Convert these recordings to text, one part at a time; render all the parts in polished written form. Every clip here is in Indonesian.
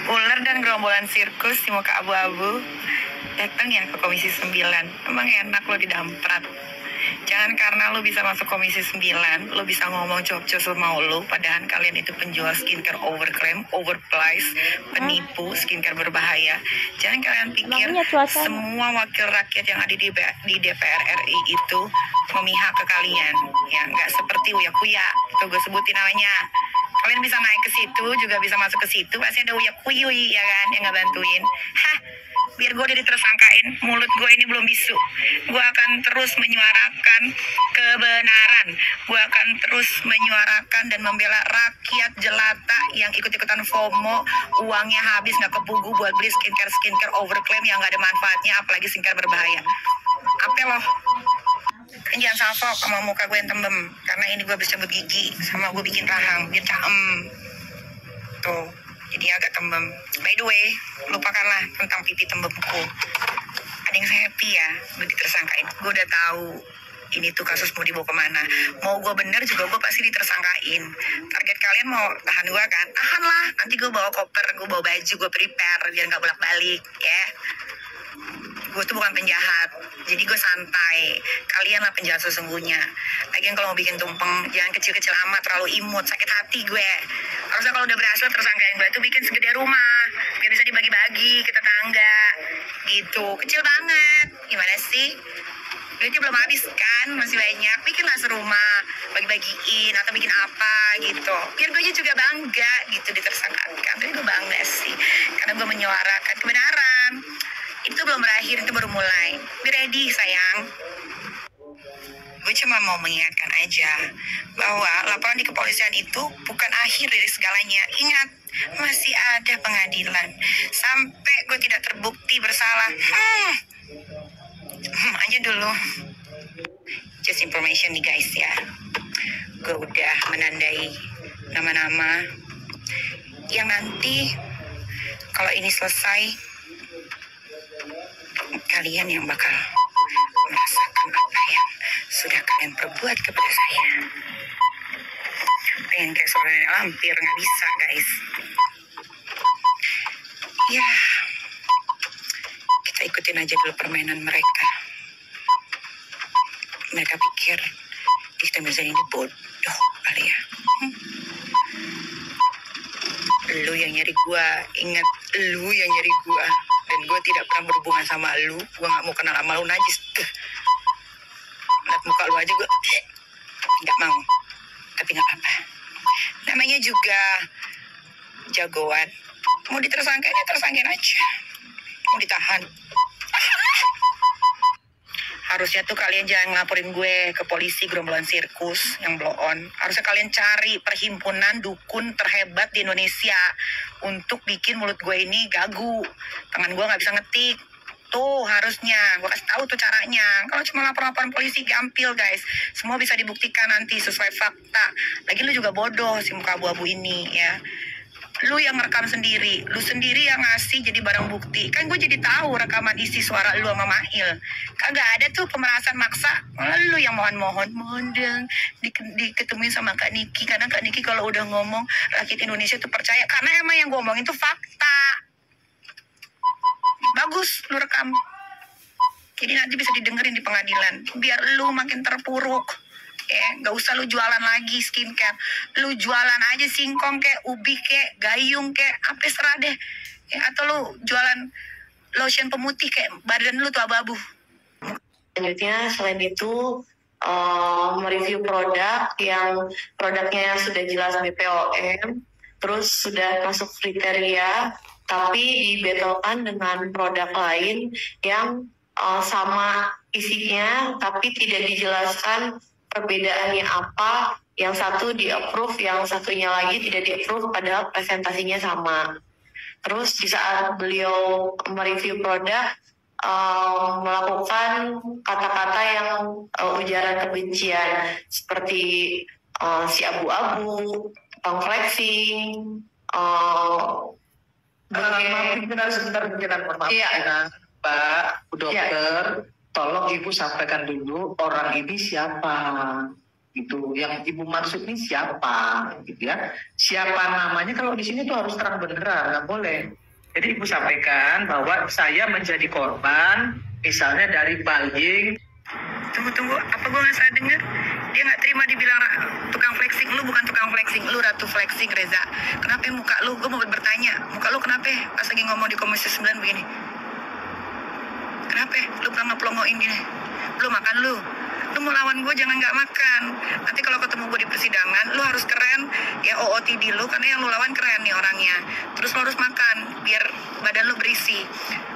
Ular dan gerombolan sirkus di muka abu-abu datang ya ke Komisi 9. Emang enak lo didamprat. Jangan karena lo bisa masuk Komisi 9, lo bisa ngomong cop-cop semau lo, padahal kalian itu penjual skincare overclaim, overpriced, penipu, skincare berbahaya. Jangan kalian pikir semua wakil rakyat yang ada di DPR RI itu memihak ke kalian. Ya, nggak seperti Uya Kuya, itu gue sebutin namanya. Kalian bisa naik ke situ, juga bisa masuk ke situ, pasti ada Uya Kuyuy, ya kan, yang nggak bantuin. Hah, biar gue jadi tersangkain, mulut gue ini belum bisu. Gue akan terus menyuarakan kebenaran. Gue akan terus menyuarakan dan membela rakyat jelata yang ikut-ikutan FOMO, uangnya habis nggak kepugu buat beli skincare overclaim yang nggak ada manfaatnya, apalagi skincare berbahaya. Apa loh? Jangan salfok sama muka gue yang tembem, karena ini gue habis cabut gigi sama gue bikin rahang biar caem tuh, jadi agak tembem. By the way, lupakanlah tentang pipi tembemku. Ada yang saya happy ya, udah ditersangkain. Gue udah tahu ini tuh kasus mau dibawa kemana. Mau gue bener juga gue pasti ditersangkain. Target kalian mau tahan gue kan? Tahan lah, nanti gue bawa koper, gue bawa baju, gue prepare biar gak bolak-balik ya. Gue tuh bukan penjahat, jadi gue santai. Kalian lah penjahat sesungguhnya. Lagian kalau mau bikin tumpeng, jangan kecil-kecil amat, terlalu imut, sakit hati gue. Harusnya kalau udah berhasil tersangkain gue tuh bikin segede rumah, biar bisa dibagi-bagi ke tetangga, gitu. Kecil banget, gimana sih? Duitnya belum habis kan, masih banyak. Bikinlah serumah, bagi-bagiin, atau bikin apa gitu. Biar gue juga bangga gitu ditersangkakan. Tapi gue bangga sih, karena gue menyuarakan kebenaran. Itu belum berakhir, itu baru mulai. Be ready sayang. Gue cuma mau mengingatkan aja bahwa laporan di kepolisian itu bukan akhir dari segalanya. Ingat, masih ada pengadilan. Sampai gue tidak terbukti bersalah. Aja dulu. Just information nih guys ya. Gue udah menandai nama-nama yang nanti kalau ini selesai, kalian yang bakal merasakan apa yang sudah kalian perbuat kepada saya. Pengen kayak suara nenek lampir, nggak bisa guys. Ya, kita ikutin aja dulu permainan mereka. Mereka pikir kita bisa ini bodoh kali ya. Lu yang nyari gua, ingat, lu yang nyari gua. Dan gue tidak pernah berhubungan sama lu. Gue gak mau kenal sama lu, najis. Lihat muka lu aja gue gak mau. Tapi gak apa-apa. Namanya juga jagoan. Mau ditersangkain ya tersangkain aja. Mau ditahan, harusnya tuh kalian jangan ngelaporin gue ke polisi gerombolan sirkus yang blow on. Harusnya kalian cari perhimpunan dukun terhebat di Indonesia untuk bikin mulut gue ini gagu. Tangan gue nggak bisa ngetik. Tuh harusnya gue kasih tahu tuh caranya. Kalau cuma lapor-laporan polisi gampil guys. Semua bisa dibuktikan nanti sesuai fakta. Lagi lu juga bodoh si muka abu-abu ini ya. Lu yang ngerekam sendiri, lu sendiri yang ngasih jadi barang bukti. Kan gue jadi tahu rekaman isi suara lu sama Mail. Kagak ada tuh pemerasan maksa. Malah lu yang mohon dong diketemuin sama Kak Niki. Karena Kak Niki kalau udah ngomong rakyat Indonesia tuh percaya. Karena emang yang gue omongin tuh fakta. Bagus lu rekam. Jadi nanti bisa didengerin di pengadilan. Biar lu makin terpuruk. Gak usah lu jualan lagi skincare. Lu jualan aja singkong kek, ubi kek, gayung kek, apa serah deh. Atau lu jualan lotion pemutih kek, badan lu tuh abu-abu. Selanjutnya selain itu mereview produk yang produknya sudah jelas BPOM, terus sudah masuk kriteria, tapi dibetelkan dengan produk lain yang sama isinya, tapi tidak dijelaskan perbedaannya apa, yang satu di-approve, yang satunya lagi tidak di-approve, padahal presentasinya sama. Terus di saat beliau mereview produk, melakukan kata-kata yang ujaran kebencian, seperti si abu-abu, flexing, sebentar, maaf. Iya. Pak, Bu Dokter, tolong Ibu sampaikan dulu orang ini siapa. Itu yang ibu maksud ini siapa, gitu ya? Siapa namanya? Kalau di sini tuh harus terang beneran, nggak boleh. Jadi ibu sampaikan bahwa saya menjadi korban, misalnya dari bullying. Tunggu, apa gue nggak salah dengar? Dia nggak terima dibilang tukang flexing. Lu bukan tukang flexing, lu ratu flexing, Reza. Kenapa muka lu? Gue mau bertanya, muka lu kenapa pas lagi ngomong di Komisi 9 begini? Kenapa? Lu pelongo-pelongoin gini? Lu makan lu? Lu mau lawan gue jangan nggak makan. Nanti kalau ketemu gue di persidangan, lu harus keren ya, OOTD lu, karena yang lu lawan keren nih orangnya. Terus lu harus makan biar badan lu berisi.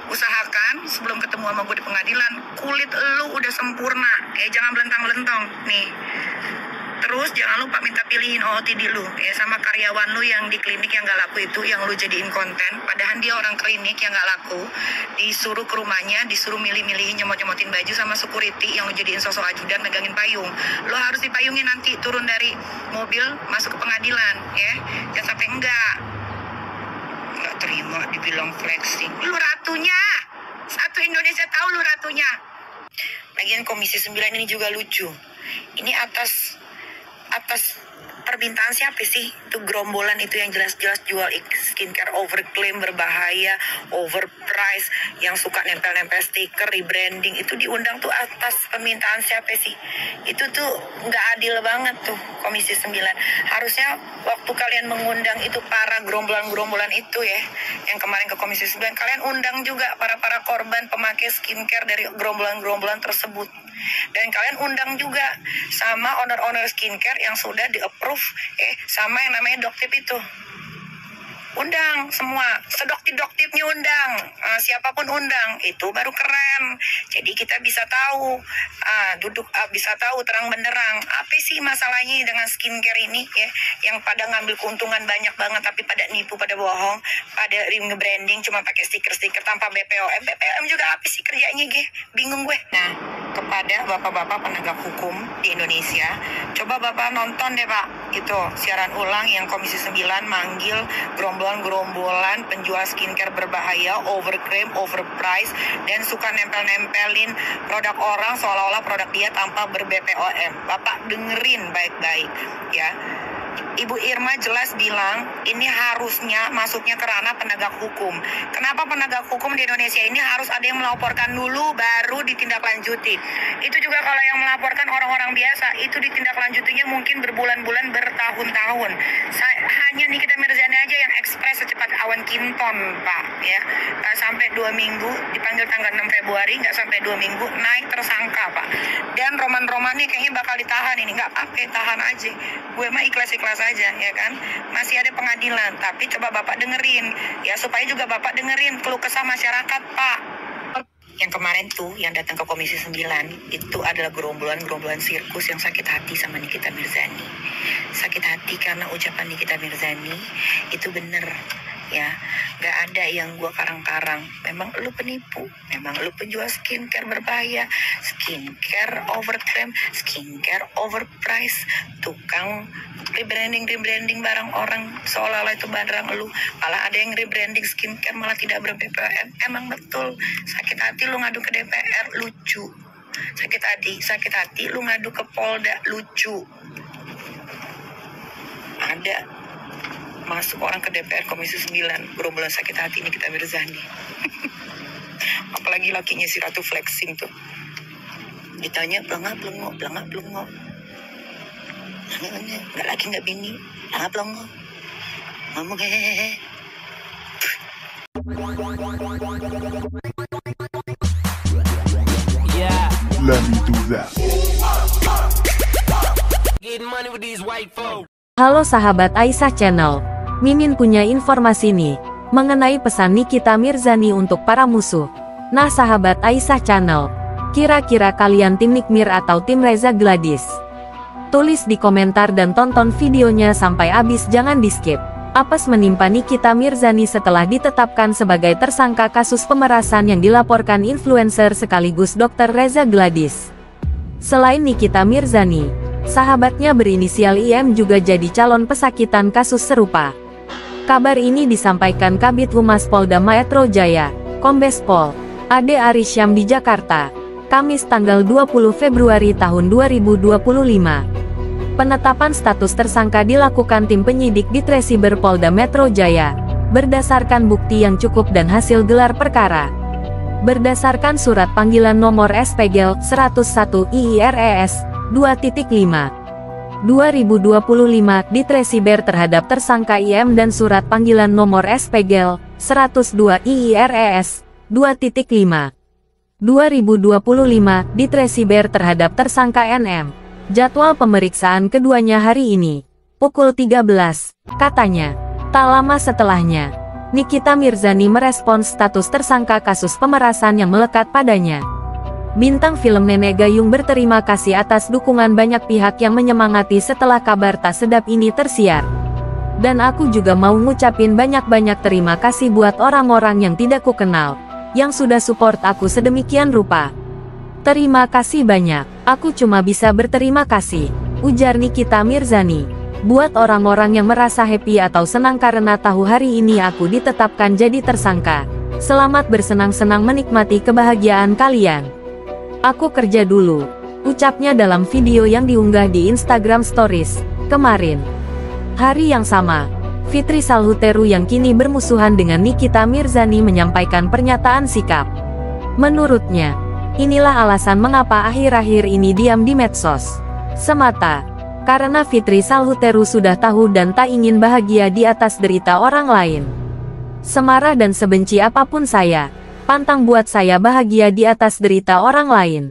Usahakan sebelum ketemu sama gue di pengadilan, kulit lu udah sempurna, jangan belentang-belentong nih. Terus jangan lupa minta pilihin OOTD lu ya, sama karyawan lu yang di klinik yang gak laku itu, yang lu jadiin konten, padahal dia orang klinik yang gak laku, disuruh ke rumahnya, disuruh milih-milihin, nyemot-nyemotin baju sama security yang lu jadiin sosok ajudan megangin payung. Lu harus dipayungin nanti turun dari mobil masuk ke pengadilan ya, jangan sampai enggak terima dibilang flexing. Lu ratunya, satu Indonesia tahu lu ratunya. Lagian Komisi 9 ini juga lucu. Ini atas permintaan siapa sih? Itu gerombolan itu yang jelas-jelas jual skincare overclaim, berbahaya, overprice, yang suka nempel-nempel stiker, rebranding, itu diundang tuh atas permintaan siapa sih? Itu tuh nggak adil banget tuh Komisi 9. Harusnya waktu kalian mengundang itu para gerombolan-gerombolan itu ya, yang kemarin ke Komisi 9, kalian undang juga para korban pemakai skincare dari gerombolan-gerombolan tersebut. Dan kalian undang juga sama owner-owner skincare yang sudah di-approve sama yang namanya Doktip itu. Undang semua, sedoktip-doktipnya undang, siapapun undang, itu baru keren. Jadi kita bisa tahu, bisa tahu terang benderang apa sih masalahnya dengan skincare ini ya, yang pada ngambil keuntungan banyak banget tapi pada nipu, pada bohong, pada branding cuma pakai stiker-stiker tanpa BPOM. BPOM juga apa sih kerjanya, bingung gue. Nah, kepada bapak-bapak penegak hukum di Indonesia, coba bapak nonton deh pak, itu siaran ulang yang Komisi 9 manggil gerombolan penjual skincare berbahaya, overclaim, overprice, dan suka nempel-nempelin produk orang seolah-olah produk dia tanpa ber-BPOM. Bapak dengerin baik-baik ya. Ibu Irma jelas bilang ini harusnya masuknya ke ranah penegak hukum. Kenapa penegak hukum di Indonesia ini harus ada yang melaporkan dulu baru ditindaklanjuti? Itu juga kalau yang melaporkan orang-orang biasa, itu ditindaklanjutinya mungkin berbulan-bulan, bertahun-tahun. Hanya Nikita Mirzani aja yang ekspres secepat awan kinton, Pak, ya. Sampai 2 minggu, dipanggil tanggal 6 Februari, nggak sampai 2 minggu, naik tersangka, Pak. Dan roman-romannya kayaknya bakal ditahan ini, nggak apa-apa, tahan aja. Gue mah ikhlas-ikhlas aja, ya kan. Masih ada pengadilan, tapi coba Bapak dengerin, ya, supaya juga Bapak dengerin keluh kesah masyarakat, Pak. Yang kemarin tuh, yang datang ke Komisi 9, itu adalah gerombolan sirkus yang sakit hati sama Nikita Mirzani. Sakit hati karena ucapan Nikita Mirzani itu bener, ya. Gak ada yang gua karang-karang. Memang lu penipu, memang lu penjual skincare berbahaya, skincare overclaim, skincare overprice, tukang rebranding barang orang seolah-olah itu barang lu. Malah ada yang rebranding skincare malah tidak ber-BPOM. Emang betul, sakit hati lu ngadu ke DPR, lucu. Sakit hati lu ngadu ke Polda, lucu. Ada masuk orang ke DPR Komisi 9 gerombolan sakit hati ini kita Mirzani. Apalagi lakinya si Ratu flexing tuh, ditanya pelengok nggak laki nggak bini, pelengok ngomong hehehe. Yeah, Let me do that. getting money with these white folks. Halo sahabat Aisyah Channel, Mimin punya informasi nih, mengenai pesan Nikita Mirzani untuk para musuh. Nah sahabat Aisyah Channel, kira-kira kalian tim Nikmir atau tim Reza Gladys? Tulis di komentar dan tonton videonya sampai habis, jangan di skip. Apes menimpa Nikita Mirzani setelah ditetapkan sebagai tersangka kasus pemerasan yang dilaporkan influencer sekaligus Dr. Reza Gladys. Selain Nikita Mirzani, sahabatnya berinisial IM juga jadi calon pesakitan kasus serupa. Kabar ini disampaikan Kabid Humas Polda Metro Jaya, Kombes Pol Ade Arisyam di Jakarta, Kamis tanggal 20 Februari tahun 2025. Penetapan status tersangka dilakukan tim penyidik di Tresiber Polda Metro Jaya, berdasarkan bukti yang cukup dan hasil gelar perkara. Berdasarkan surat panggilan nomor SPGL 101 IIRES 2.5 2025 di Tresiber terhadap tersangka IM dan surat panggilan nomor SPGL 102 IIRES 2.5 2025 di Tresiber terhadap tersangka NM. Jadwal pemeriksaan keduanya hari ini, pukul 13, katanya. Tak lama setelahnya, Nikita Mirzani merespons status tersangka kasus pemerasan yang melekat padanya. Bintang film Nenek Gayung berterima kasih atas dukungan banyak pihak yang menyemangati setelah kabar tak sedap ini tersiar. Dan aku juga mau ngucapin banyak-banyak terima kasih buat orang-orang yang tidak kukenal, yang sudah support aku sedemikian rupa. Terima kasih banyak, aku cuma bisa berterima kasih, ujar Nikita Mirzani. Buat orang-orang yang merasa happy atau senang karena tahu hari ini aku ditetapkan jadi tersangka, selamat bersenang-senang menikmati kebahagiaan kalian. Aku kerja dulu, ucapnya dalam video yang diunggah di Instagram Stories kemarin. Hari yang sama, Fitri Salhuteru yang kini bermusuhan dengan Nikita Mirzani menyampaikan pernyataan sikap. Menurutnya, inilah alasan mengapa akhir-akhir ini diam di medsos. Semata karena Fitri Salhuteru sudah tahu dan tak ingin bahagia di atas derita orang lain. Semarah dan sebenci apapun saya, pantang buat saya bahagia di atas derita orang lain.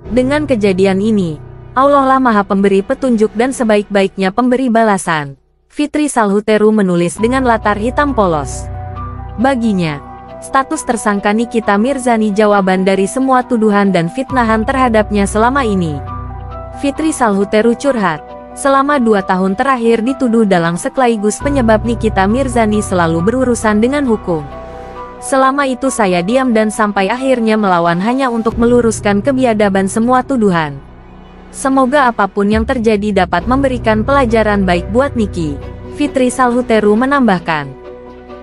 Dengan kejadian ini, Allah lah Maha Pemberi petunjuk dan sebaik-baiknya pemberi balasan. Fitri Salhuteru menulis dengan latar hitam polos. Baginya, status tersangka Nikita Mirzani jawaban dari semua tuduhan dan fitnahan terhadapnya selama ini. Fitri Salhuteru curhat, selama 2 tahun terakhir dituduh dalang sekaligus penyebab Nikita Mirzani selalu berurusan dengan hukum. Selama itu saya diam dan sampai akhirnya melawan hanya untuk meluruskan kebiadaban semua tuduhan. Semoga apapun yang terjadi dapat memberikan pelajaran baik buat Niki. Fitri Salhuteru menambahkan.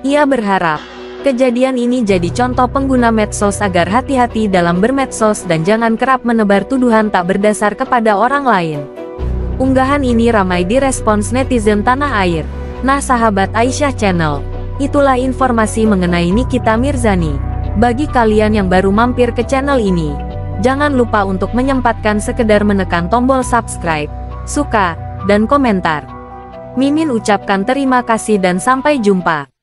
Ia berharap kejadian ini jadi contoh pengguna medsos agar hati-hati dalam bermedsos dan jangan kerap menebar tuduhan tak berdasar kepada orang lain. Unggahan ini ramai direspons netizen tanah air. Nah sahabat Aisyah Channel, itulah informasi mengenai Nikita Mirzani. Bagi kalian yang baru mampir ke channel ini, jangan lupa untuk menyempatkan sekedar menekan tombol subscribe, suka, dan komentar. Mimin ucapkan terima kasih dan sampai jumpa.